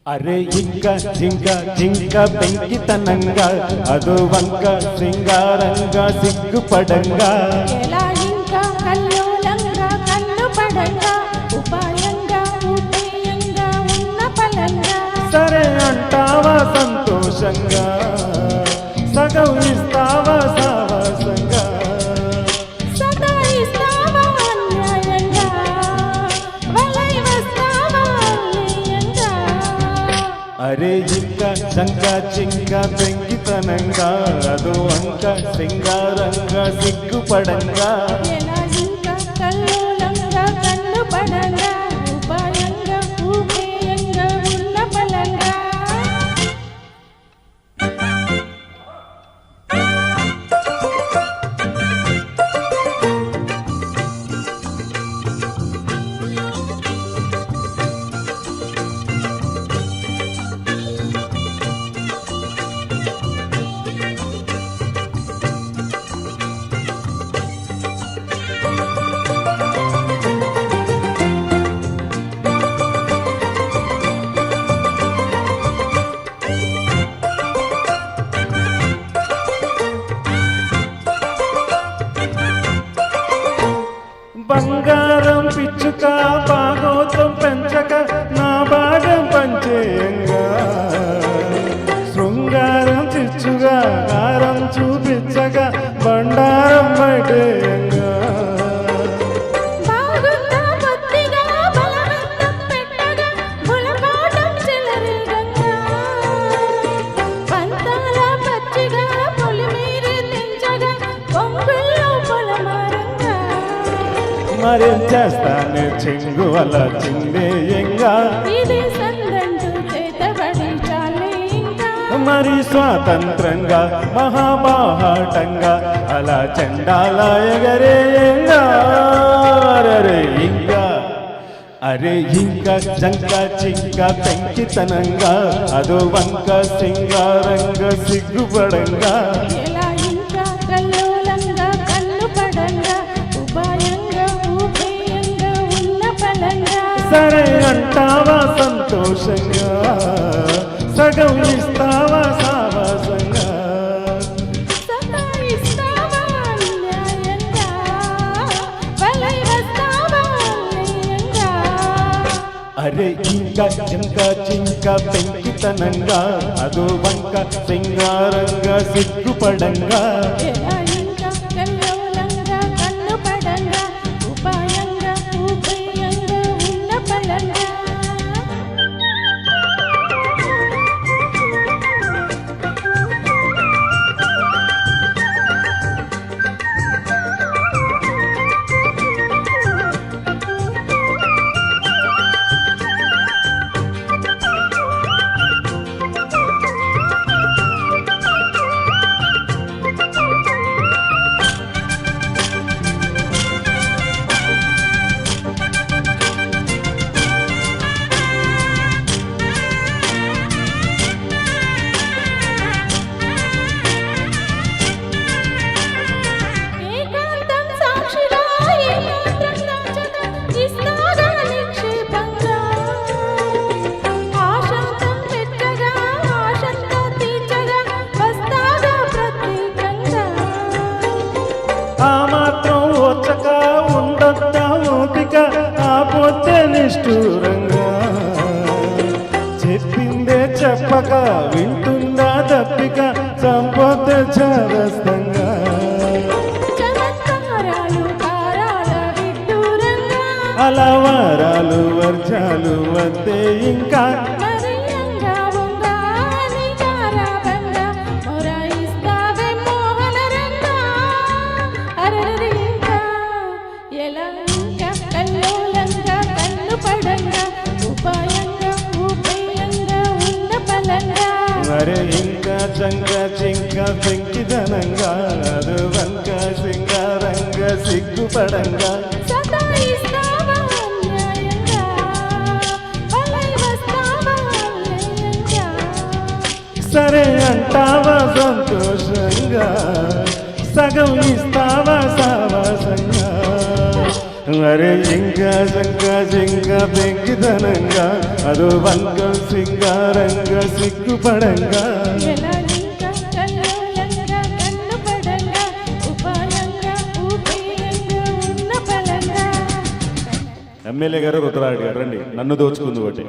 అరే ఇంకా జింక జింక పెంకితనంగా అదో వంక సింగారంగా సిగ్గుపడంగా ఎలా ఇంకా కల్లోలంగా కన్ను పడంగా ఉపాయంగా ఉపేయంగా ఉన్న పలంగా సరే అంటావా సంతోషంగా సగం ఇస్తావా సావాసంగా సతాయిస్తావా అన్యాయంగా వలై వస్తావా అన్యాయంగా అరే ఇంకా జంక జింక పెంకితనంగా అదో వంక సింగారంగా సిగ్గుపడంగా ఎలా ఇంకా కల్లోలంగా కన్ను పడంగా ఉపాయంగా ఉపేయంగా ఉన్న పలంగా బంగారం పిచ్చుక భాగోతం పెంచక నా భాగం పంచేయంగా శృంగారం చిచ్చుగా కారం చూపించగా బండారం బయటేయంగా బాగుందా బొత్తిగా బలవంతం పెట్టగా బులపాటం చెలరేగంగా పంతాల పచ్చిగా పొలిమీరి తెంచగా పొంగుల్లో పొలమారంగా మరేం చేస్తానే చెంగు అలా చిందేయంగా ఇది సందంటూ చేతబడి చాలే ఇంకా మరి స్వాతంత్రంగా మహాబాహాటంగా అలా చండాల ఎగరేయంగా అరే ఇంకా అరే ఇంకా జంక చింక పెంకితనంగా అదో వంక సింగారంగా సిగ్గుపడంగా ఎలా ఇంకా కల్లోలంగా కన్ను పడంగా ఉపాయంగా ఉపేయంగా ఉన్న పలంగా సరే అంటావా సంతోషంగా సగం ఇస్తావా సావాసంగా సతాయిస్తావా అన్యాయంగా వలై వస్తావా అన్యాయంగా అరే ఇంకా జింక చింక పెంకితనంగా అదో వంక సింగారంగా సిగ్గుపడంగా ఎలా ఇంకా కల్లోలంగా కన్ను పడంగా ఉపాయంగా ఉపేయంగా ఉన్న పలంగా ఏకాంతం సాక్షిగా ఏమాత్రం దాచక ఇస్తాగా నిక్షేపంగా ఆశాంతం పెట్టగా ఆశంతా తీర్చగా వస్తాగా ప్రత్యేకంగా ఆ మాత్రం ఓచక ఉండొద్దా ఓపిక ఆపోతే నిష్ఠూరంగా చెప్పిందే చెప్పక వింటుందా తప్పిక సంపోతే చారస్తంగా చమత్కారాలు కారాల విడ్డూరంగా అలా వారాలు వర్షాలు వస్తే ఇంకా మరియంగా ఉందా నీ గారాబంగా మొరాయిస్తావే మోహనరంగా అరరి ఇంకా ఎలా ఇంకా కల్లోలంగా కన్ను పడంగా ఉపాయంగా ఉపేయంగా ఉన్న పలంగా మరి ఇంకా చంక చింక పెంకిదనంగా అది వంక సింగారంగా సిగ్గుపడంగా సతాయిస్తావా అన్యాయంగా వలై వస్తావా అన్యాయంగా సరే అంటావా సంతోషంగా సగం ఇస్తావా సావాసంగా మరి ఇంకా జింక పెంకితనంగా అది వంక సింగారంగా సిగ్గుపడంగా ఎలా ఇంకా కల్లోలంగా కన్నుపడంగా ఉపాయంగా ఊపేయంగా ఉన్న బలంగా. ఎమ్మెల్యే గారు రుద్రారెడ్డి గారు రండి, నన్ను దోచుకుంది ఒకటి.